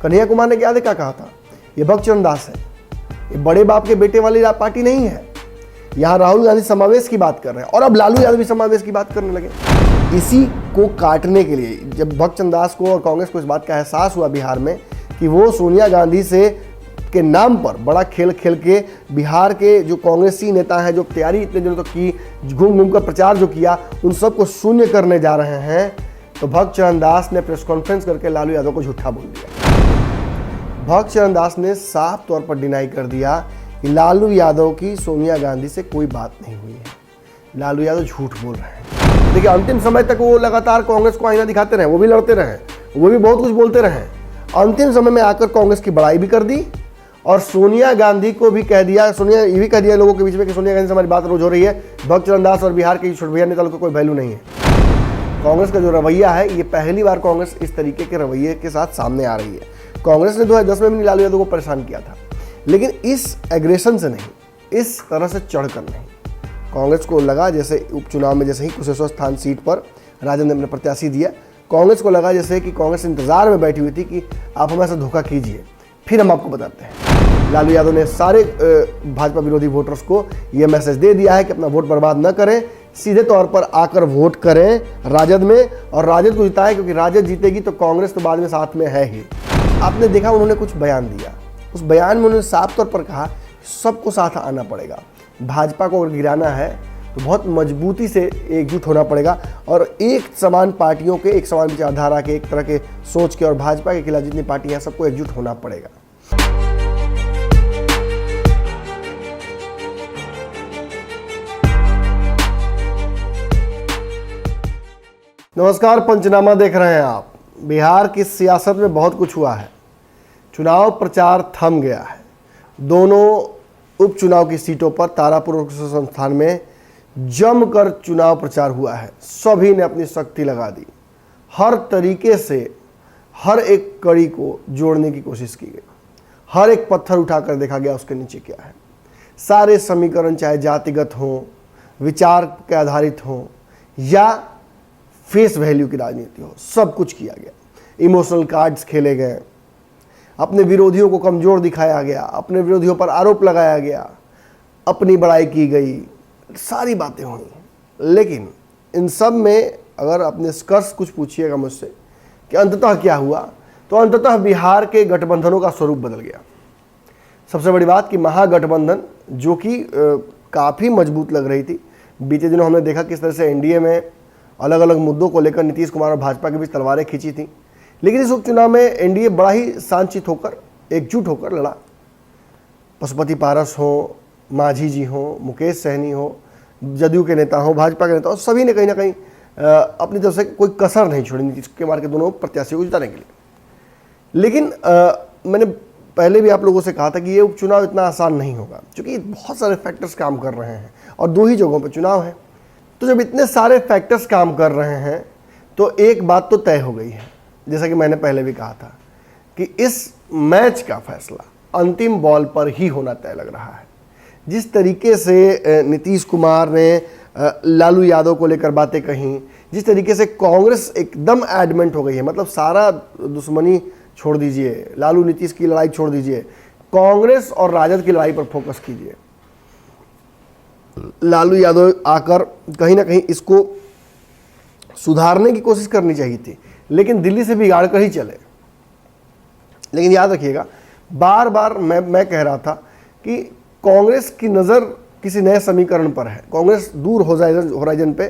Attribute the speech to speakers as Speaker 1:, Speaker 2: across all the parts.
Speaker 1: कन्हैया कुमार ने क्या देखा कहा था, ये भक्तचरण दास है, ये बड़े बाप के बेटे वाली पार्टी नहीं है। यहाँ राहुल गांधी समावेश की बात कर रहे हैं और अब लालू यादव भी समावेश की बात करने लगे। इसी को काटने के लिए जब भक्तचरण दास को और कांग्रेस को इस बात का एहसास हुआ बिहार में कि वो सोनिया गांधी से के नाम पर बड़ा खेल खेल के बिहार के जो कांग्रेसी नेता हैं, जो तैयारी इतने दिनों तक की, घूम घूम कर प्रचार जो किया, उन सबको शून्य करने जा रहे हैं, तो भक्तचरण दास ने प्रेस कॉन्फ्रेंस करके लालू यादव को झूठा बोल दिया। भक्तचरण दास ने साफ तौर पर डिनाई कर दिया कि लालू यादव की सोनिया गांधी से कोई बात नहीं हुई है, लालू यादव झूठ बोल रहे हैं। देखिए, अंतिम समय तक वो लगातार कांग्रेस को आईना दिखाते रहे, वो भी लड़ते रहे, वो भी बहुत कुछ बोलते रहे। अंतिम समय में आकर कांग्रेस की बड़ाई भी कर दी और सोनिया गांधी को भी कह दिया, सोनिया ये भी कह दिया लोगों के बीच में कि सोनिया गांधी से हमारी बात रोज हो रही है, भक्तचरण दास और बिहार के छोटे भैया नेता लोग को कोई वैल्यू नहीं है। कांग्रेस का जो रवैया है, ये पहली बार कांग्रेस इस तरीके के रवैये के साथ सामने आ रही है। कांग्रेस ने 2010 में भी लालू यादव को परेशान किया था, लेकिन इस एग्रेशन से नहीं, इस तरह से चढ़कर नहीं। कांग्रेस को लगा जैसे उपचुनाव में जैसे ही कुशेश्वर स्थान सीट पर राजद ने अपने प्रत्याशी दिया, कांग्रेस को लगा जैसे कि कांग्रेस इंतजार में बैठी हुई थी कि आप हमारे साथ धोखा कीजिए, फिर हम आपको बताते हैं। लालू यादव ने सारे भाजपा विरोधी वोटर्स को यह मैसेज दे दिया है कि अपना वोट बर्बाद न करें, सीधे तौर पर आकर वोट करें राजद में और राजद को जिताएं, क्योंकि राजद जीतेगी तो कांग्रेस तो बाद में साथ में है ही। आपने देखा उन्होंने कुछ बयान दिया, उस बयान में उन्होंने साफ तौर पर कहा सबको साथ आना पड़ेगा, भाजपा को अगर गिराना है तो बहुत मजबूती से एकजुट होना पड़ेगा और एक समान पार्टियों के, एक समान विचारधारा के, एक तरह के सोच के और भाजपा के खिलाफ जितनी पार्टियां सबको एकजुट होना पड़ेगा। नमस्कार, पंचनामा देख रहे हैं आप। बिहार की सियासत में बहुत कुछ हुआ है। चुनाव प्रचार थम गया है। दोनों उपचुनाव की सीटों पर तारापुर और कुशेश्वर संस्थान में जमकर चुनाव प्रचार हुआ है। सभी ने अपनी शक्ति लगा दी, हर तरीके से हर एक कड़ी को जोड़ने की कोशिश की गई, हर एक पत्थर उठाकर देखा गया उसके नीचे क्या है। सारे समीकरण चाहे जातिगत हों, विचार के आधारित हों या फेस वैल्यू की राजनीति हो, सब कुछ किया गया। इमोशनल कार्ड्स खेले गए, अपने विरोधियों को कमज़ोर दिखाया गया, अपने विरोधियों पर आरोप लगाया गया, अपनी बड़ाई की गई, सारी बातें हुई। लेकिन इन सब में अगर अपने निष्कर्ष कुछ पूछिएगा मुझसे कि अंततः क्या हुआ, तो अंततः बिहार के गठबंधनों का स्वरूप बदल गया। सबसे बड़ी बात कि महागठबंधन जो कि काफ़ी मजबूत लग रही थी, बीते दिनों हमने देखा किस तरह से एनडीए में अलग अलग मुद्दों को लेकर नीतीश कुमार और भाजपा के बीच तलवारें खींची थी, लेकिन इस उपचुनाव में एनडीए बड़ा ही शांतचित्त होकर, एकजुट होकर लड़ा। पशुपति पारस हो, मांझी जी हो, मुकेश सहनी हो, जदयू के नेता हो, भाजपा के नेता हो, सभी ने कहीं ना कहीं अपनी तरफ से कोई कसर नहीं छोड़ी नीतीश कुमार के दोनों प्रत्याशियों को जिताने के लिए। लेकिन मैंने पहले भी आप लोगों से कहा था कि ये उपचुनाव इतना आसान नहीं होगा, क्योंकि बहुत सारे फैक्टर्स काम कर रहे हैं और दो ही जगहों पर चुनाव है। तो जब इतने सारे फैक्टर्स काम कर रहे हैं तो एक बात तो तय हो गई है, जैसा कि मैंने पहले भी कहा था कि इस मैच का फैसला अंतिम बॉल पर ही होना तय लग रहा है। जिस तरीके से नीतीश कुमार ने लालू यादव को लेकर बातें कहीं, जिस तरीके से कांग्रेस एकदम एडमेंट हो गई है, मतलब सारा दुश्मनी छोड़ दीजिए, लालू नीतीश की लड़ाई छोड़ दीजिए, कांग्रेस और राजद की लड़ाई पर फोकस कीजिए। लालू यादव आकर कहीं ना कहीं इसको सुधारने की कोशिश करनी चाहिए थी, लेकिन दिल्ली से बिगाड़ कर ही चले। लेकिन याद रखिएगा, बार बार मैं कह रहा था कि कांग्रेस की नज़र किसी नए समीकरण पर है। कांग्रेस दूर होराइजन पे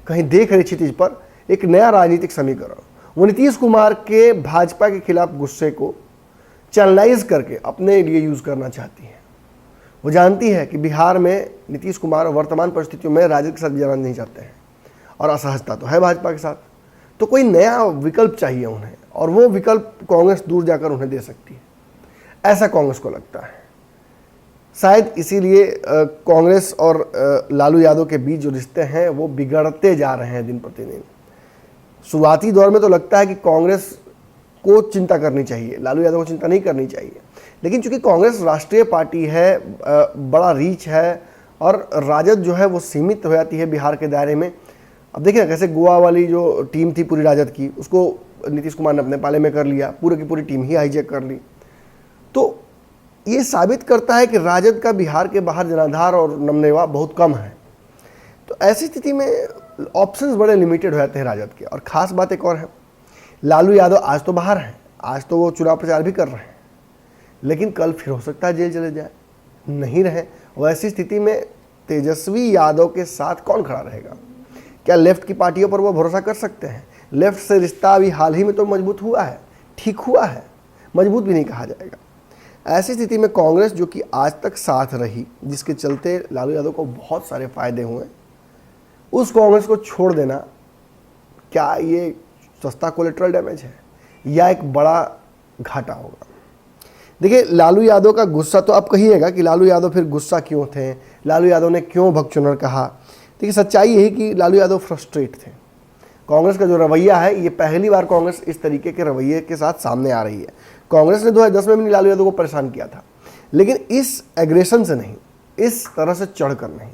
Speaker 1: कहीं देख रही थी चीज़ पर एक नया राजनीतिक समीकरण। वो नीतीश कुमार के भाजपा के खिलाफ गुस्से को चैनलाइज करके अपने लिए यूज़ करना चाहती है। वो जानती है कि बिहार में नीतीश कुमार वर्तमान परिस्थितियों में राजद के साथ जाना नहीं चाहते हैं और असहजता तो है भाजपा के साथ, तो कोई नया विकल्प चाहिए उन्हें, और वो विकल्प कांग्रेस दूर जाकर उन्हें दे सकती है, ऐसा कांग्रेस को लगता है। शायद इसीलिए कांग्रेस और लालू यादव के बीच जो रिश्ते हैं वो बिगड़ते जा रहे हैं दिन प्रतिदिन। शुरुआती दौर में तो लगता है कि कांग्रेस को चिंता करनी चाहिए, लालू यादव को चिंता नहीं करनी चाहिए, लेकिन चूंकि कांग्रेस राष्ट्रीय पार्टी है, बड़ा रीच है और राजद जो है वो सीमित हो जाती है बिहार के दायरे में। अब देखिए ना कैसे गोवा वाली जो टीम थी पूरी राजद की, उसको नीतीश कुमार ने अपने पाले में कर लिया, पूरी की पूरी टीम ही हाईजैक कर ली। तो ये साबित करता है कि राजद का बिहार के बाहर जनाधार और नमनेवा बहुत कम है। तो ऐसी स्थिति में ऑप्शंस बड़े लिमिटेड हो जाते हैं राजद के। और ख़ास बात एक और है, लालू यादव आज तो बाहर हैं, आज तो वो चुनाव प्रचार भी कर रहे हैं, लेकिन कल फिर हो सकता है जेल चले जाए, नहीं रहे। वैसी स्थिति में तेजस्वी यादव के साथ कौन खड़ा रहेगा? क्या लेफ्ट की पार्टियों पर वो भरोसा कर सकते हैं? लेफ्ट से रिश्ता अभी हाल ही में तो मजबूत हुआ है, ठीक हुआ है, मजबूत भी नहीं कहा जाएगा। ऐसी स्थिति में कांग्रेस, जो कि आज तक साथ रही, जिसके चलते लालू यादव को बहुत सारे फायदे हुए, उस कांग्रेस को छोड़ देना, क्या ये सस्ता कोलेट्रल डैमेज है या एक बड़ा घाटा होगा? देखिए, लालू यादव का गुस्सा, तो आप कहिएगा कि लालू यादव फिर गुस्सा क्यों थे, लालू यादव ने क्यों भगचुनर कहा? देखिए, सच्चाई यही कि लालू यादव फ्रस्ट्रेट थे। कांग्रेस का जो रवैया है, ये पहली बार कांग्रेस इस तरीके के रवैये के साथ सामने आ रही है। कांग्रेस ने 2010 में भी लालू यादव को परेशान किया था, लेकिन इस एग्रेशन से नहीं, इस तरह से चढ़कर नहीं।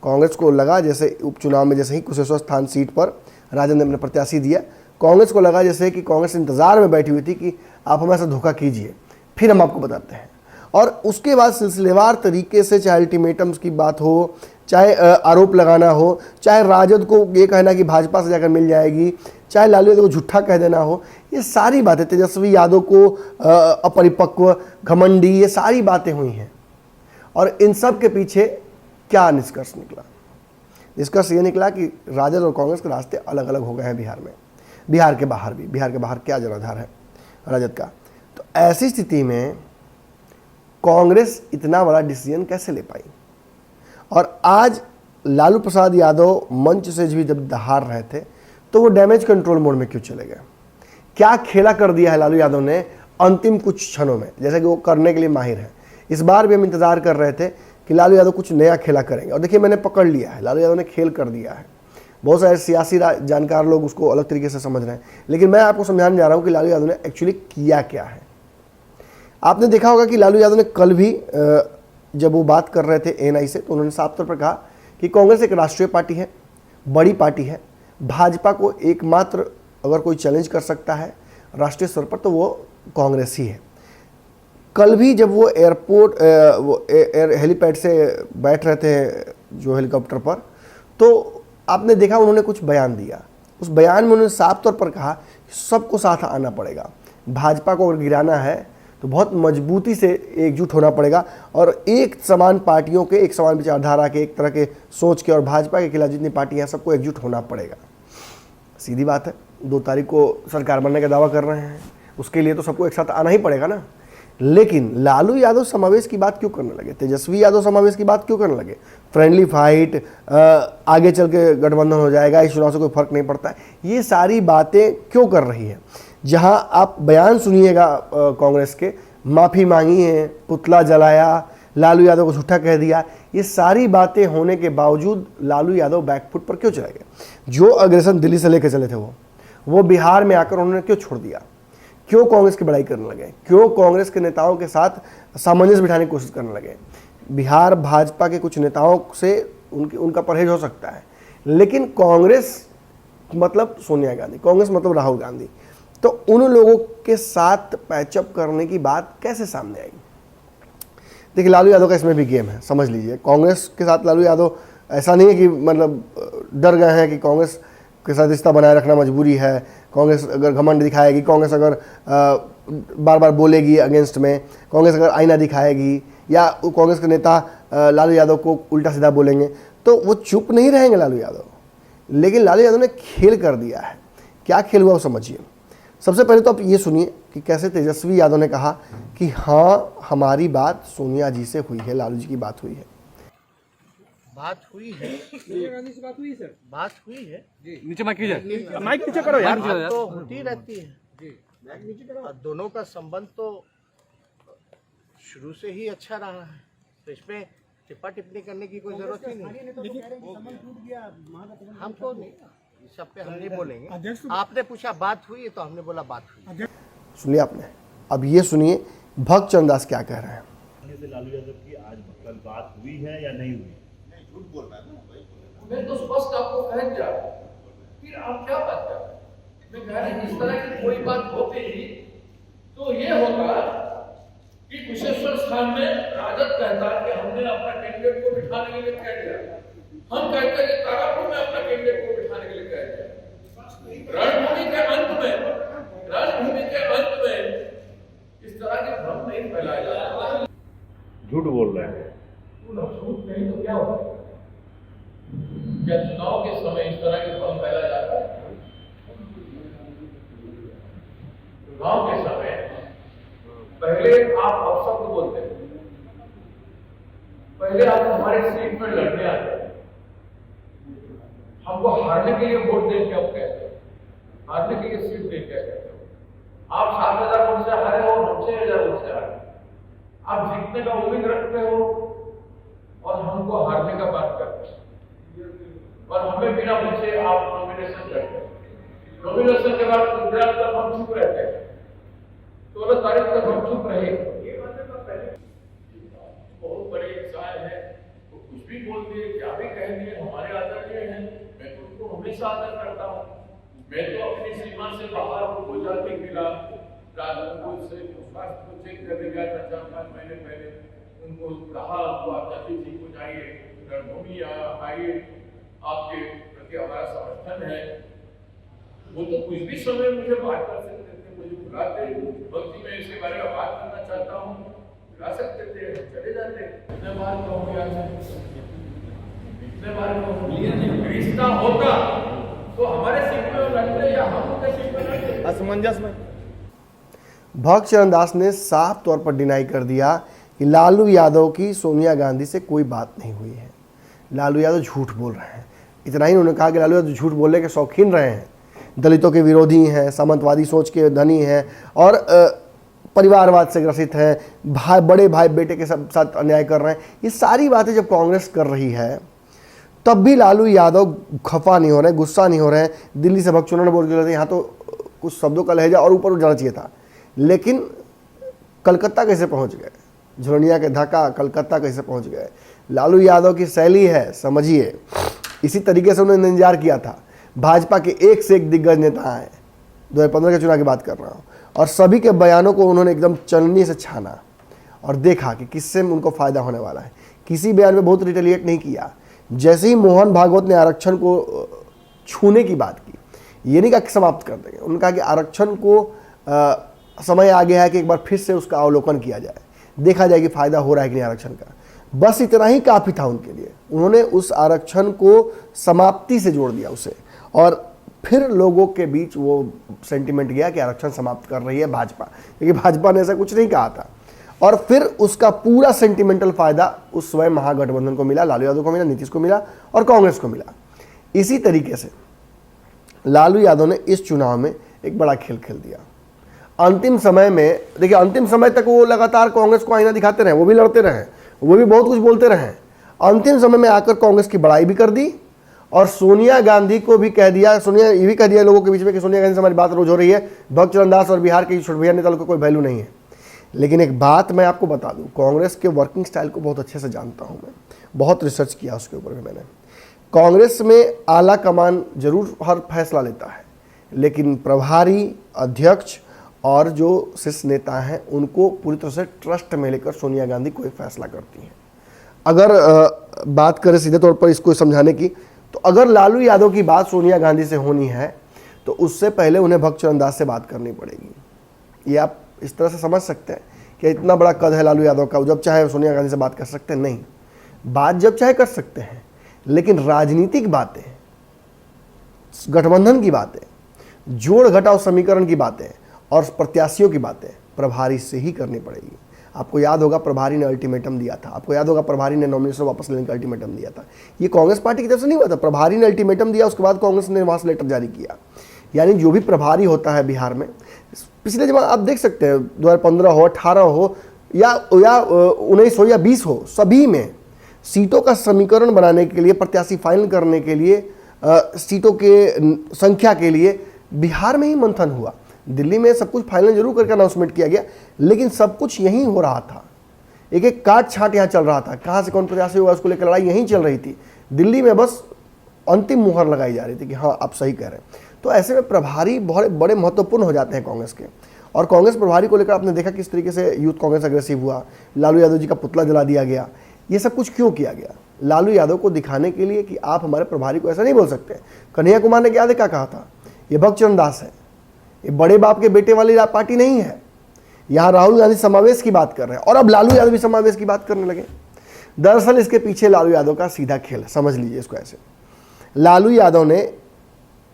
Speaker 1: कांग्रेस को लगा जैसे उपचुनाव में, जैसे ही कुशेश्वर स्थान सीट पर राजद ने अपने प्रत्याशी दिया, कांग्रेस को लगा जैसे कि कांग्रेस इंतजार में बैठी हुई थी कि आप हमारे साथ धोखा कीजिए, फिर हम आपको बताते हैं। और उसके बाद सिलसिलेवार तरीके से, चाहे अल्टीमेटम्स की बात हो, चाहे आरोप लगाना हो, चाहे राजद को ये कहना कि भाजपा से जाकर मिल जाएगी, चाहे लालू यादव को झूठा कह देना हो, ये सारी बातें, तेजस्वी यादव को अपरिपक्व, घमंडी, ये सारी बातें हुई हैं। और इन सब के पीछे क्या निष्कर्ष निकला? निष्कर्ष ये निकला कि राजद और कांग्रेस के रास्ते अलग अलग हो गए हैं बिहार में, बिहार के बाहर भी। बिहार के बाहर क्या जनाधार है राजद का। तो ऐसी स्थिति में कांग्रेस इतना बड़ा डिसीजन कैसे ले पाई? और आज लालू प्रसाद यादव मंच से भी जब हार रहे थे, तो वो डैमेज कंट्रोल मोड में क्यों चले गए? क्या खेला कर दिया है लालू यादव ने अंतिम कुछ क्षणों में, जैसे कि वो करने के लिए माहिर है। इस बार भी हम इंतजार कर रहे थे कि लालू यादव कुछ नया खेला करेंगे, और देखिए, मैंने पकड़ लिया है, लालू यादव ने खेल कर दिया है। बहुत सारे सियासी जानकार लोग उसको अलग तरीके से समझ रहे हैं, लेकिन मैं आपको समझाने जा रहा हूँ कि लालू यादव ने एक्चुअली किया क्या है। आपने देखा होगा कि लालू यादव ने कल भी जब वो बात कर रहे थे एएनआई से, तो उन्होंने साफ तौर पर कहा कि कांग्रेस एक राष्ट्रीय पार्टी है, बड़ी पार्टी है, भाजपा को एकमात्र अगर कोई चैलेंज कर सकता है राष्ट्रीय स्तर पर तो वो कांग्रेस ही है। कल भी जब वो एयरपोर्ट हेलीपैड से बैठ रहे थे जो हेलीकॉप्टर पर, तो आपने देखा उन्होंने कुछ बयान दिया। उस बयान में उन्होंने साफ तौर पर कहा कि सबको साथ आना पड़ेगा, भाजपा को अगर गिराना है तो बहुत मजबूती से एकजुट होना पड़ेगा, और एक समान पार्टियों के, एक समान विचारधारा के, एक तरह के सोच के, और भाजपा के खिलाफ जितनी पार्टियां हैं सबको एकजुट होना पड़ेगा। सीधी बात है, 2 तारीख को सरकार बनने का दावा कर रहे हैं, उसके लिए तो सबको एक साथ आना ही पड़ेगा ना। लेकिन लालू यादव समावेश की बात क्यों करने लगे? तेजस्वी यादव समावेश की बात क्यों करने लगे? फ्रेंडली फाइट, आगे चल के गठबंधन हो जाएगा, इस चुनाव से कोई फर्क नहीं पड़ता है, ये सारी बातें क्यों कर रही है? जहां आप बयान सुनिएगा कांग्रेस के, माफ़ी मांगी है, पुतला जलाया, लालू यादव को झूठा कह दिया, ये सारी बातें होने के बावजूद लालू यादव बैकफुट पर क्यों चले गए? जो अग्रेशन दिल्ली से लेकर चले थे वो बिहार में आकर उन्होंने क्यों छोड़ दिया? क्यों कांग्रेस की बड़ाई करने लगे? क्यों कांग्रेस के नेताओं के साथ सामंजस्य बिठाने की कोशिश करने लगे? बिहार भाजपा के कुछ नेताओं से उनका परहेज हो सकता है, लेकिन कांग्रेस मतलब सोनिया गांधी, कांग्रेस मतलब राहुल गांधी, तो उन लोगों के साथ पैचअप करने की बात कैसे सामने आई? देखिए, लालू यादव का इसमें भी गेम है, समझ लीजिए। कांग्रेस के साथ लालू यादव, ऐसा नहीं है कि मतलब डर गए हैं कि कांग्रेस के साथ रिश्ता बनाए रखना मजबूरी है, कांग्रेस अगर घमंड दिखाएगी, कांग्रेस अगर बार बार बोलेगी अगेंस्ट में, कांग्रेस अगर आईना दिखाएगी, या कांग्रेस के नेता लालू यादव को उल्टा सीधा बोलेंगे, तो वो चुप नहीं रहेंगे लालू यादव। लेकिन लालू यादव ने खेल कर दिया है। क्या खेल हुआ वो समझिए। सबसे पहले तो आप ये सुनिए कि कैसे तेजस्वी यादव ने कहा कि हाँ, हमारी बात सोनिया जी से हुई है, लालू जी की बात हुई है।
Speaker 2: बात हुई है, सोनिया गांधी से बात हुई है सर, बात हुई है जी।
Speaker 3: नीचे माइक कीजिए, माइक नीचे करो यार,
Speaker 2: बात तो होती रहती है जी। और दोनों का संबंध तो शुरू से ही अच्छा रहा है, तो इसमें टिप्पा टिप्पणी करने की कोई जरूरत ही नहीं। हमको नहीं, इस सब पे हम नहीं बोलेंगे। आपने पूछा बात हुई है तो हमने बोला बात हुई।
Speaker 1: सुनिए आपने, अब ये सुनिए भक्त चंद्रदास क्या कह रहे हैं।
Speaker 4: लालू यादव की आज कल बात हुई है या नहीं हुई?
Speaker 5: झूठ बोल रहा है ना भाई।
Speaker 6: मैं तो स्पष्ट आपको कह दिया, फिर आप क्या बात कर रहे हैं?
Speaker 5: मैं कह रहा हूं इस तरह की कोई बात होती तो ये होगा कि कुशेश्वर स्थान में राजद कहता कि हमने अपना कैंडिडेट को बिठाने के लिए कह दिया, हम कहते हैं कि तारापुर में अपना कैंडिडेट को बिठाने के लिए कह दिया। रणभूमि के अंत में इस तरह के भ्रम नहीं फैलाया जाता।
Speaker 4: झूठ बोल रहे हैं।
Speaker 5: झूठ नहीं तो क्या होगा? क्या चुनाव के समय इस तरह के भ्रम फैलाया जाता है? चुनाव के समय पहले आप अपशब्द बोलते हैं, पहले आप हमारे सीट में लड़ने आते हैं, हमको हारने के लिए वोट दे के आप कहते हैं, हारने के लिए सीट दे के कहते हो। आप 7,000 वोट से हारे हो, हम 6,000 वोट से हारे। आप जीतने का उम्मीद रखते हो और हमको हारने का बात करते हैं और हमें बिना पूछे आप नॉमिनेशन करते हैं। नॉमिनेशन के बाद 15 तक हम चुप रहते हैं, 16 तारीख तक हम चुप रहे। बहुत बड़ी इंसान है, वो कुछ भी बोल दिए, क्या भी कह दिए, हमारे आदरणीय हैं, मैं तो उनको हमेशा आदर करता हूँ। मैं तो अपनी सीमा से बाहर उनको जाके मिला, राजनीति से स्वास्थ्य को चेक करने गया था 4-5 महीने पहले, उनको कहा तो आप जल्दी ठीक हो जाइए, रणभूमि आइए, आपके प्रति हमारा समर्थन है। वो तो कुछ भी समय मुझे बात कर सकते थे, मुझे बुलाते, भक्ति में इसके बारे में बात करना चाहता हूँ, बुला सकते थे, चले जाते। इतने बार कहूँगा, इतने बार कहूँगा, रिश्ता होता तो हमारे सीट में लड़ते या हम उनके सीट में लड़ते।
Speaker 3: असमंजस में
Speaker 1: भक्त चरण दास ने साफ तौर पर डिनाई कर दिया कि लालू यादव की सोनिया गांधी से कोई बात नहीं हुई है। लालू यादव झूठ बोल रहे हैं। इतना ही उन्होंने कहा कि लालू यादव झूठ बोलने के शौकीन रहे हैं, दलितों के विरोधी हैं, सामंतवादी सोच के धनी हैं और परिवारवाद से ग्रसित हैं, बड़े भाई बेटे के साथ अन्याय कर रहे हैं। ये सारी बातें जब कांग्रेस कर रही है तब भी लालू यादव खफा नहीं हो रहे, गुस्सा नहीं हो रहे हैं। दिल्ली से भक्त चरण बोल के यहाँ तो कुछ शब्दों का लहजा और ऊपर जाना चाहिए था, लेकिन कलकत्ता कैसे पहुँच गए, झुलनिया के धक्का कलकत्ता कैसे पहुँच गए। लालू यादव की शैली है, समझिए। इसी तरीके से उन्होंने इंतजार किया था। भाजपा के एक से एक दिग्गज नेता हैं, 2015 के चुनाव की बात कर रहा हूँ, और सभी के बयानों को उन्होंने एकदम चलनी से छाना और देखा कि किससे उनको फायदा होने वाला है। किसी बयान में बहुत रिटेलिएट नहीं किया। जैसे ही मोहन भागवत ने आरक्षण को छूने की बात की, ये नहीं कहा कि समाप्त कर देंगे, उन्होंने कहा कि आरक्षण को समय आ गया है कि एक बार फिर से उसका अवलोकन किया जाए, देखा जाए कि फायदा हो रहा है कि नहीं आरक्षण का। बस इतना ही काफ़ी था उनके लिए। उन्होंने उस आरक्षण को समाप्ति से जोड़ दिया उसे, और फिर लोगों के बीच वो सेंटिमेंट गया कि आरक्षण समाप्त कर रही है भाजपा, क्योंकि भाजपा ने ऐसा कुछ नहीं कहा था। और फिर उसका पूरा सेंटिमेंटल फायदा उस स्वयं महागठबंधन को मिला, लालू यादव को मिला, नीतीश को मिला और कांग्रेस को मिला। इसी तरीके से लालू यादव ने इस चुनाव में एक बड़ा खेल खेल दिया। अंतिम समय में देखिए, अंतिम समय तक वो लगातार कांग्रेस को आईना दिखाते रहे, वो भी लड़ते रहे, वो भी बहुत कुछ बोलते रहे। अंतिम समय में आकर कांग्रेस की बड़ाई भी कर दी और सोनिया गांधी को भी कह दिया, ये भी कह दिया लोगों के बीच में कि सोनिया गांधी से हमारी बात रोज हो रही है, भक्त चरण दास और बिहार के छोटे भैया नेता लोग को कोई वैल्यू नहीं है। लेकिन एक बात मैं आपको बता दूं, कांग्रेस के वर्किंग स्टाइल को बहुत अच्छे से जानता हूं मैं, बहुत रिसर्च किया उसके ऊपर भी मैंने। कांग्रेस में आला कमान जरूर हर फैसला लेता है, लेकिन प्रभारी अध्यक्ष और जो शीर्ष नेता हैं उनको पूरी तरह से ट्रस्ट में लेकर सोनिया गांधी कोई फैसला करती हैं। अगर बात करें सीधे तौर पर इसको समझाने की, तो अगर लालू यादव की बात सोनिया गांधी से होनी है तो उससे पहले उन्हें भक्त चरण दास से बात करनी पड़ेगी। ये आप इस तरह से समझ सकते हैं कि इतना बड़ा कद है लालू यादव का, जब चाहे सोनिया गांधी से बात कर सकते हैं। नहीं, बात जब चाहे कर सकते हैं, लेकिन राजनीतिक बातें, गठबंधन की बातें, जोड़ घटाव समीकरण की बातें और प्रत्याशियों की बातें प्रभारी से ही करनी पड़ेगी। आपको याद होगा प्रभारी ने अल्टीमेटम दिया था, आपको याद होगा प्रभारी ने नॉमिनेशन वापस लेने का अल्टीमेटम दिया था। ये कांग्रेस पार्टी की तरफ से नहीं हुआ था, प्रभारी ने अल्टीमेटम दिया, उसके बाद कांग्रेस ने वहाँ से लेटर जारी किया। यानी जो भी प्रभारी होता है बिहार में, पिछले जब आप देख सकते हैं 2015 हो, 18 हो या 19 हो या 20 हो, सभी में सीटों का समीकरण बनाने के लिए, प्रत्याशी फाइनल करने के लिए, सीटों के संख्या के लिए बिहार में ही मंथन हुआ। दिल्ली में सब कुछ फाइनल जरूर करके अनाउंसमेंट किया गया, लेकिन सब कुछ यहीं हो रहा था। एक एक काट छाट यहाँ चल रहा था, कहाँ से कौन प्रत्याशी होगा उसको लेकर लड़ाई यहीं चल रही थी। दिल्ली में बस अंतिम मुहर लगाई जा रही थी कि हाँ आप सही कह रहे हैं। तो ऐसे में प्रभारी बहुत बड़े महत्वपूर्ण हो जाते हैं कांग्रेस के। और कांग्रेस प्रभारी को लेकर आपने देखा किस तरीके से यूथ कांग्रेस अग्रेसिव हुआ, लालू यादव जी का पुतला जला दिया गया। ये सब कुछ क्यों किया गया? लालू यादव को दिखाने के लिए कि आप हमारे प्रभारी को ऐसा नहीं बोल सकते। कन्हैया कुमार ने क्या कहा था, ये भक्तचरण दास है, ये बड़े बाप के बेटे वाली पार्टी नहीं है। यहाँ राहुल गांधी समावेश की बात कर रहे हैं और अब लालू यादव भी समावेश की बात करने लगे। दरअसल इसके पीछे लालू यादव का सीधा खेल है, समझ लीजिए इसको ऐसे। लालू यादव ने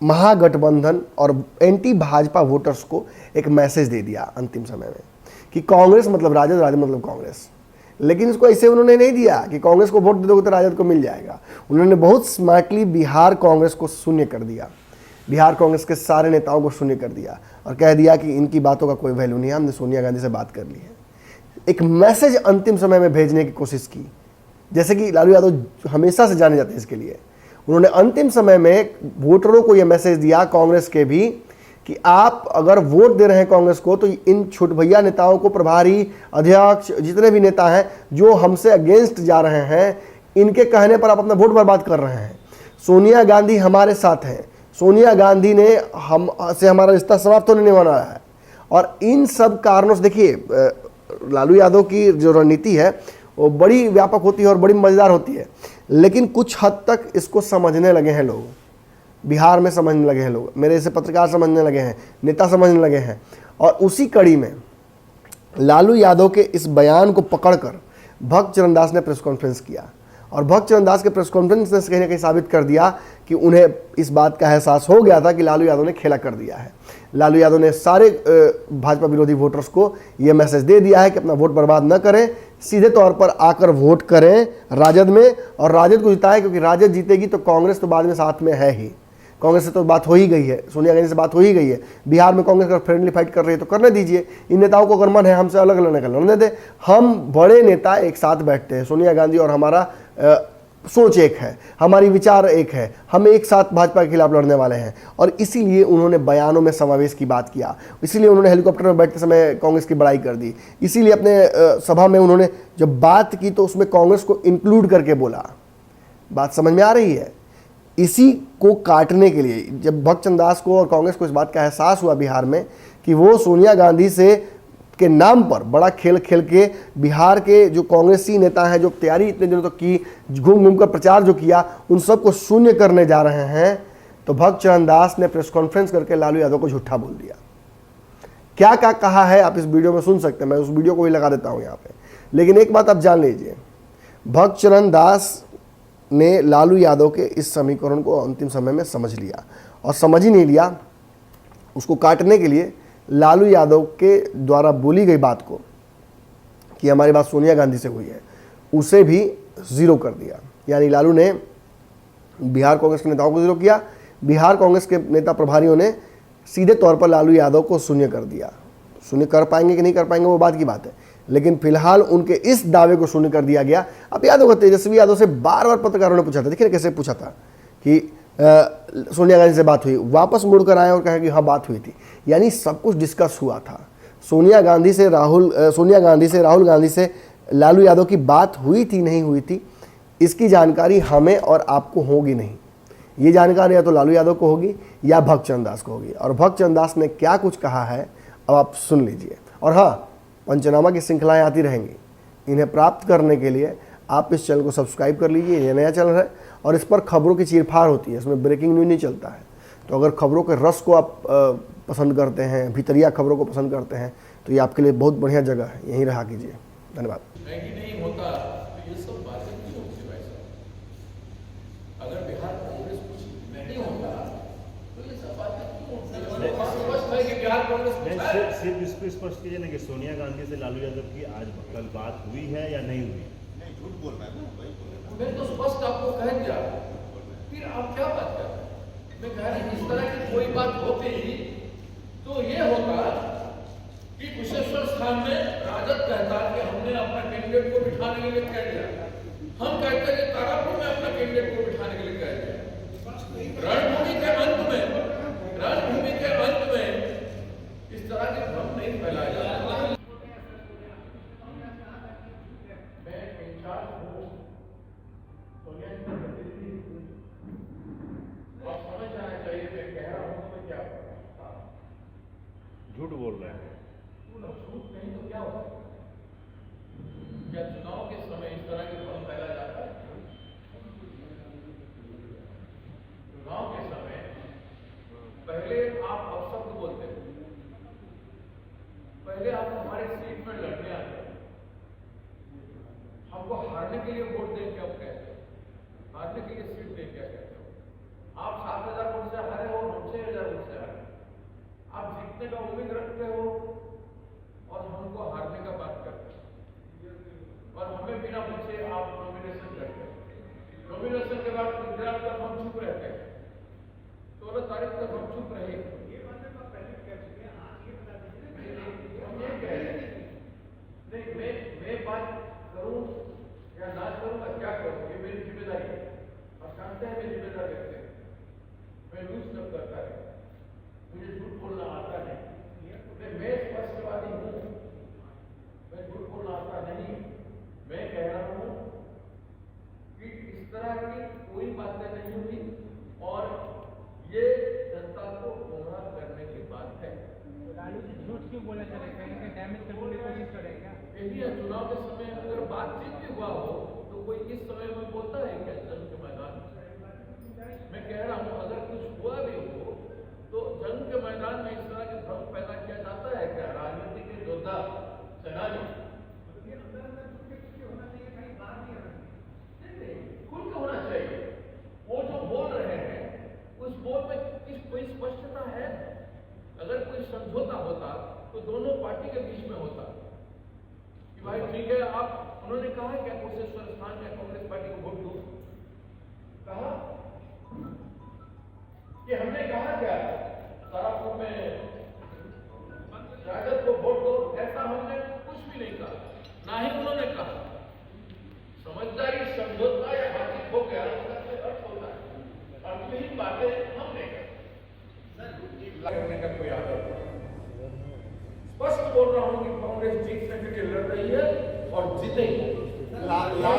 Speaker 1: महागठबंधन और एंटी भाजपा वोटर्स को एक मैसेज दे दिया अंतिम समय में कि कांग्रेस मतलब राजद, राजद मतलब कांग्रेस। लेकिन इसको ऐसे उन्होंने नहीं दिया कि कांग्रेस को वोट दे दोगे तो राजद को मिल जाएगा। उन्होंने बहुत स्मार्टली बिहार कांग्रेस को शून्य कर दिया, बिहार कांग्रेस के सारे नेताओं को शून्य कर दिया और कह दिया कि इनकी बातों का कोई वैल्यू नहीं है, हमने सोनिया गांधी से बात कर ली है। एक मैसेज अंतिम समय में भेजने की कोशिश की, जैसे कि लालू यादव हमेशा से जाने जाते हैं इसके लिए। उन्होंने अंतिम समय में वोटरों को यह मैसेज दिया, कांग्रेस के भी, कि आप अगर वोट दे रहे हैं कांग्रेस को तो इन छोट भैया नेताओं को, प्रभारी, अध्यक्ष, जितने भी नेता हैं जो हमसे अगेंस्ट जा रहे हैं, इनके कहने पर आप अपना वोट बर्बाद कर रहे हैं। सोनिया गांधी हमारे साथ हैं, सोनिया गांधी ने हमसे हमारा रिश्ता समाप्त होने नहीं वाला है। और इन सब कारणों से देखिए लालू यादव की जो रणनीति है वो बड़ी व्यापक होती है और बड़ी मज़ेदार होती है, लेकिन कुछ हद तक इसको समझने लगे हैं लोग, बिहार में समझने लगे हैं लोग, मेरे जैसे पत्रकार समझने लगे हैं, नेता समझने लगे हैं। और उसी कड़ी में लालू यादव के इस बयान को पकड़कर भक्तचरण दास ने प्रेस कॉन्फ्रेंस किया और भक्तचरण दास के प्रेस कॉन्फ्रेंस ने कहीं ना कहीं साबित कर दिया कि उन्हें इस बात का एहसास हो गया था कि लालू यादव ने खेला कर दिया है। लालू यादव ने सारे भाजपा विरोधी वोटर्स को यह मैसेज दे दिया है कि अपना वोट बर्बाद न करें, सीधे तौर पर आकर वोट करें राजद में और राजद को जिताएं, क्योंकि राजद जीतेगी तो कांग्रेस तो बाद में साथ में है ही। कांग्रेस से तो बात हो ही गई है, सोनिया गांधी से बात हो ही गई है। बिहार में कांग्रेस अगर फ्रेंडली फाइट कर रही है तो करने दीजिए। इन नेताओं को अगर मन है हमसे अलग लड़ने का लड़ने दे। हम बड़े नेता एक साथ बैठते हैं, सोनिया गांधी और हमारा सोच एक है, हमारी विचार एक है, हम एक साथ भाजपा के खिलाफ लड़ने वाले हैं। और इसीलिए उन्होंने बयानों में समावेश की बात किया, इसीलिए उन्होंने हेलीकॉप्टर में बैठते समय कांग्रेस की बड़ाई कर दी, इसीलिए अपने सभा में उन्होंने जब बात की तो उसमें कांग्रेस को इंक्लूड करके बोला। बात समझ में आ रही है? इसी को काटने के लिए जब भक्तचरण दास को और कांग्रेस को इस बात का एहसास हुआ बिहार में कि वो सोनिया गांधी से के नाम पर बड़ा खेल खेल के बिहार के जो कांग्रेसी नेता हैं, जो तैयारी इतने दिनों तक की, घूम घूम कर प्रचार जो किया, उन सबको शून्य करने जा रहे हैं, तो भक्तचरण दास ने प्रेस कॉन्फ्रेंस करके लालू यादव को झूठा बोल दिया। क्या क्या कहा है आप इस वीडियो में सुन सकते हैं, मैं उस वीडियो को भी लगा देता हूं यहाँ पे। लेकिन एक बात आप जान लीजिए, भक्तचरण दास ने लालू यादव के इस समीकरण को अंतिम समय में समझ लिया, और समझ ही नहीं लिया, उसको काटने के लिए लालू यादव के द्वारा बोली गई बात को कि हमारी बात सोनिया गांधी से हुई है, उसे भी ज़ीरो कर दिया। यानी लालू ने बिहार कांग्रेस के नेताओं को ज़ीरो किया, बिहार कांग्रेस के नेता प्रभारियों ने सीधे तौर पर लालू यादव को शून्य कर दिया। शून्य कर पाएंगे कि नहीं कर पाएंगे वो बात की बात है, लेकिन फिलहाल उनके इस दावे को शून्य कर दिया गया। अब याद होगा तेजस्वी यादव से बार बार पत्रकारों ने पूछा था, देखिए कैसे पूछा था कि सोनिया गांधी से बात हुई, वापस मुड़कर आए और कहा कि हाँ बात हुई थी। यानी सब कुछ डिस्कस हुआ था। सोनिया गांधी से राहुल गांधी से लालू यादव की बात हुई थी नहीं हुई थी, इसकी जानकारी हमें और आपको होगी नहीं। ये जानकारी या तो लालू यादव को होगी या भक्तचरण दास को होगी। और भक्तचरण दास ने क्या कुछ कहा है अब आप सुन लीजिए। और हाँ, पंचनामा की श्रृंखलाएँ आती रहेंगी, इन्हें प्राप्त करने के लिए आप इस चैनल को सब्सक्राइब कर लीजिए। ये नया चैनल है और इस पर खबरों की चीरफाड़ होती है, इसमें ब्रेकिंग न्यूज़ नहीं चलता है। तो अगर खबरों के रस को आप पसंद करते हैं, भीतरिया खबरों को पसंद करते हैं, तो ये आपके लिए बहुत बढ़िया जगह है, यहीं रहा कीजिए। धन्यवाद।
Speaker 5: नहीं होता तो ये सब बातें क्यों होती भाई साहब? अगर बिहार कांग्रेस कुछ नहीं होता तो ये सब बातें क्यों होती है कि बिहार कांग्रेस
Speaker 4: सिर्फ इसको स्पष्ट कीजिए ना कि सोनिया गांधी से लालू यादव की आज कल बात हुई है या नहीं हुई?
Speaker 2: नहीं, झूठ बोल रहा है ना,
Speaker 5: मैं तो स्पष्ट आपको कह दिया, फिर आप क्या बात कर रहे हैं? मैं कह रहा हूं इस तरह की कोई बात होती तो ये होता कि कुशेश्वर स्थान में राजद कहता कि हमने अपना कैंडिडेट को बिठाने के लिए कह दिया, हम कहते हैं कि तारापुर में अपना कैंडिडेट को बिठाने के लिए कह दिया। रणभूमि के अंत में इस तरह के भ्रम नहीं फैलाया जाता। मैं इंचार्ज हूँ, सोनिया जी का प्रतिनिधि, आप समझ जाना चाहिए मैं कह रहा हूँ हमारे सीट में लड़ने आते हैं, हमको हारने के लिए वोट दें क्या कहते हो, हारने के लिए सीट दें क्या कहते हो। आप 7,000 वोट से हारे हो, 6,000 वोट से हारे, आप जीतने का उम्मीद रखते हो और हमको हारने का बात करते हो, और हमें बिना पूछे आप नॉमिनेशन करते हैं। नॉमिनेशन के बाद गुजरात तक हम चुप रहते हैं, 16 तारीख तक हम चुप रहे। मैं बात करूं या ना करूं या क्या करूं, ये मेरी जिम्मेदारी है। और जानते हैं मैं जिम्मेदार व्यक्ति हूं, मैं लूज न करता है, मुझे झूठ बोलना आता नहीं, मैं स्पष्टवादी हूं, मैं झूठ बोलना आता नहीं। मैं कह रहा हूं कि इस तरह की कोई बातें नहीं हुई और ये जनता को गुमराह करने की बात है।
Speaker 6: लालू जी झूठ क्यों बोले चले, कहीं से डैमेज करने की कोशिश करें क्या?
Speaker 5: यही है, चुनाव के समय अगर बातचीत भी हुआ हो तो कोई इस समय में बोलता है क्या जंग के मैदान में? मैं कह रहा हूँ अगर कुछ हुआ भी हो तो जंग के मैदान में इस तरह के भ्रम पैदा किया जाता है क्या? राजनीति के योद्धा सेनानी खुल के होना चाहिए। वो जो बोल रहे हैं उस बोल में कोई स्पष्टता है? अगर कोई समझौता होता तो दोनों पार्टी के बीच में होता कि भाई ठीक है, आप उन्होंने कहा क्या कुशेश्वर स्थान में कांग्रेस पार्टी को वोट दो, कहा कि हमने कहा क्या तारापुर में राजद को वोट दो, ऐसा हमने कुछ भी नहीं कहा, ना ही उन्होंने कहा। समझदारी समझौता या बातचीत हो गया उसका कोई अर्थ होता है, अर्थहीन बातें हम नहीं करने का कोई आदत। स्पष्ट बोल रहा हूं कि कांग्रेस जीतने के लिए लड़ रही है और जीतेगी। मैदान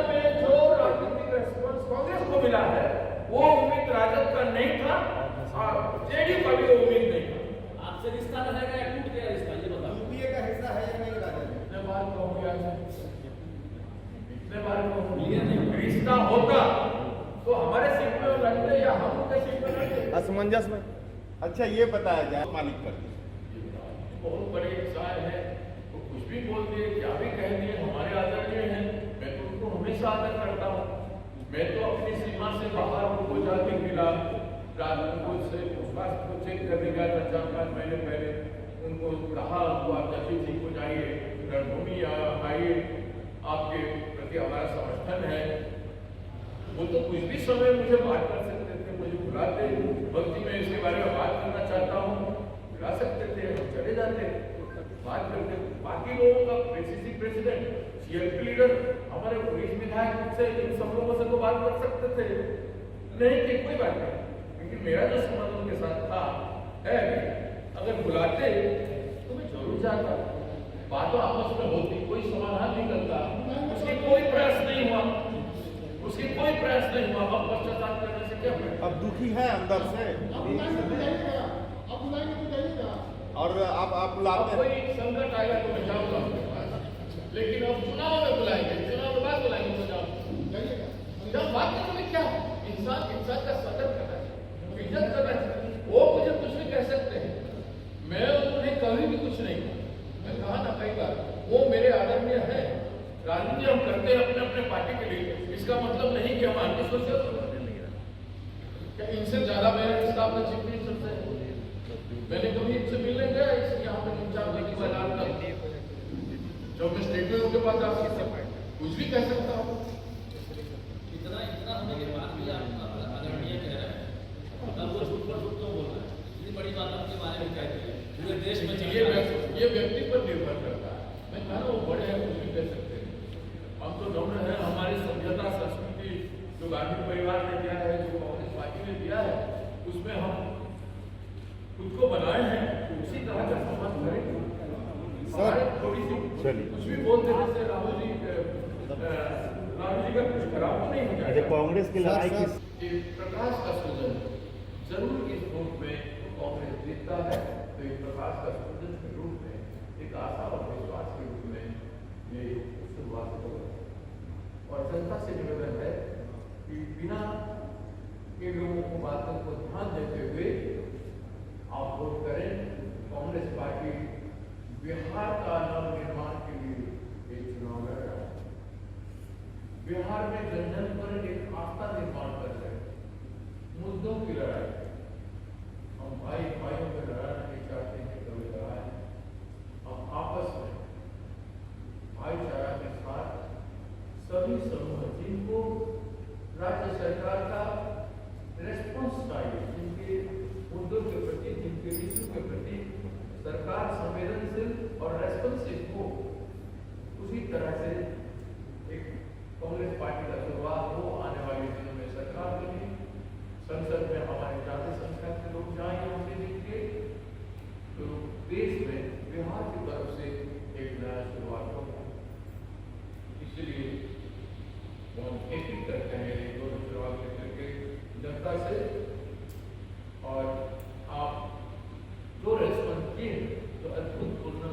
Speaker 5: में जो राजनीतिक रेस्पॉन्स कांग्रेस को मिला है वो उम्मीद राजद का नहीं था और जेडीयू का भी उम्मीद नहीं था।
Speaker 7: आपसे रिश्ता रहेगा या टूट गया रिश्ता, ये बताओ।
Speaker 2: यूपीए का हिस्सा है या नहीं राजद?
Speaker 5: इतने बार कहूंगी आज, इतने बार कहूंगी, रिश्ता होता तो हमारे सीट में लड़ते या हम उनके सीट में लड़ते।
Speaker 4: असमंजस में। अच्छा ये बताया जाए मालिक पर
Speaker 5: बहुत बड़े इंसान है, वो कुछ भी बोल दिए, क्या भी कह दिए, हमारे आदरणीय हैं, मैं तो उनको हमेशा आदर करता हूँ। मैं तो अपनी सीमा से बाहर उनको जाके मिला, उनको स्वास्थ्य को चेक करने गया था 4-5 महीने पहले, उनको कहा उनको आप जल्दी ठीक हो जाइए, रणभूमि आइए, आपके प्रति हमारा समर्थन है। वो तो कुछ भी समय मुझे बात कर सकते थे, मुझे बुलाते, भक्ति में इसके बारे में बात करना चाहता हूँ, बुला सकते थे, हम चले जाते बात करते। बाकी लोगों का पीसीसी प्रेसिडेंट, सीएलपी लीडर, हमारे पुलिस विधायक से, इन सब लोगों से तो बात कर सकते थे, नहीं कि कोई बात नहीं, क्योंकि मेरा जो संबंध उनके साथ था है, अगर बुलाते तो मैं जरूर जाता, बातों आपस में होती, कोई समाधान निकलता, उसकी कोई प्रयास नहीं हुआ, उसकी कोई प्रयास नहीं हुआ। अब पश्चाताप करने से क्या फायदा?
Speaker 4: अब दुखी है अंदर से और आप बुलाते हैं।
Speaker 5: कोई संकट आएगा तो मैं जाऊंगा, लेकिन अब चुनाव में बुलाएंगे, चुनाव के बाद बुलाएंगे तो जाऊंगा। जब बात करने में क्या इंसान का स्वागत करना चाहिए, इज्जत करना चाहिए। वो मुझे कुछ भी कह सकते हैं, मैं उन्हें कभी भी कुछ नहीं कहा, मैं कहा ना कई बार, वो मेरे आदरणीय है। राजनीति हम करते हैं अपने अपने पार्टी के लिए, इसका मतलब नहीं कि हम आर्मी सोशल क्या इनसे ज्यादा मेरा रिश्ता अपने चीफ मिनिस्टर से। मैंने कभी इनसे मिलने गया, इसलिए यहाँ पे 3-4 दिन की बात जब मैं स्टेटमेंट के पास जाकर कुछ भी कह सकता हूँ।
Speaker 7: इतना होने के बाद भी आप आदरणीय कह रहे हैं, तब वो झूठ पर झूठ क्यों बोल रहे हैं? इतनी बड़ी बात आपके बारे में कहते हैं, पूरे देश में
Speaker 5: ये व्यक्ति पर निर्भर करता है। मैं कह रहा हूँ बड़े हैं, कुछ भी कह सकते हैं, हम तो नम्र है। हमारी सभ्यता संस्कृति जो गांधी परिवार ने दिया है, जो कांग्रेस पार्टी ने दिया है, उसमें हम खुद को बनाए हैं, उसी तरह का सम्मान करेंगे। थोड़ी सी कुछ भी बोल देने से राहुल जी का कुछ खराब तो नहीं हो जाएगा।
Speaker 4: कांग्रेस की लड़ाई किस
Speaker 5: प्रकाश का सृजन जरूर इस रूप में कांग्रेस जीतता है, तो एक प्रकाश का सृजन के रूप में, एक आशा और विश्वास के रूप में ये शुरुआत होगा। और जनता से निवेदन है कि बिना इन लोगों को बातों को ध्यान देते हुए आप वोट करें। कांग्रेस पार्टी बिहार का नवनिर्माण के लिए एक चुनाव लड़ रहा है। बिहार में जन जन पर एक आस्था निर्माण कर रहे हैं, मुद्दों की लड़ाई। हम भाई भाइयों में लड़ाई नहीं चाहते हैं, कभी लड़ाई हम आपस में भाईचारा के साथ सभी समूह जिनको राज्य सरकार का रेस्पॉन्स चाहिए, जिनके मुद्दों के प्रति, जिनके इश्यू के प्रति सरकार संवेदनशील और रेस्पॉन्सिव हो, उसी तरह से एक कांग्रेस पार्टी का शुरुआत हो। आने वाले दिनों में सरकार बने, संसद में हमारे जाति संख्या के लोग जाएंगे, उनसे जीत के तो देश में बिहार की तरफ से एक नया शुरुआत होगा। इसलिए हम एक करते हैं दोनों चुनाव क्षेत्र के जनता से, और आप जो रेस्पॉन्स किए, तो अद्भुतपूर्ण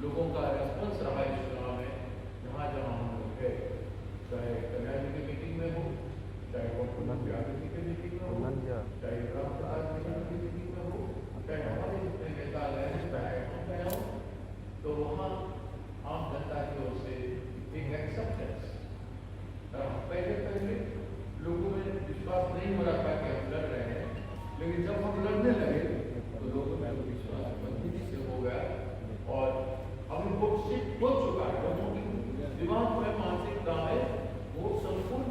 Speaker 5: लोगों का रेस्पॉन्स रहा इस चुनाव में। जहाँ जहाँ हम लोग है, चाहे कल्याण जी की मीटिंग में हो, चाहे वोट यादव जी की मीटिंग में हो, चाहे रामप्रसाद जी की मीटिंग में हो, चाहे हमारे जितने नेता गए हो, तो वहाँ आम जनता की ओर से एक एक्सेप्टेंस। पहले लोगों में विश्वास नहीं हो रहा था कि हम लड़ रहे हैं, लेकिन जब हम लड़ने लगे तो लोगों में विश्वास मजबूती से हो गया, और अभी वो शिफ्ट हो चुका है। लोगों की दिमाग में मानसिकता है वो संपूर्ण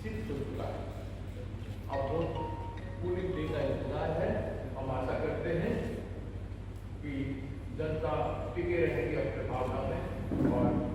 Speaker 5: शिफ्ट हो चुका है। अब वो पूरी दिन का इंतजार है। हम आशा करते हैं कि जनता टिके रहेगी अपने भावना में, और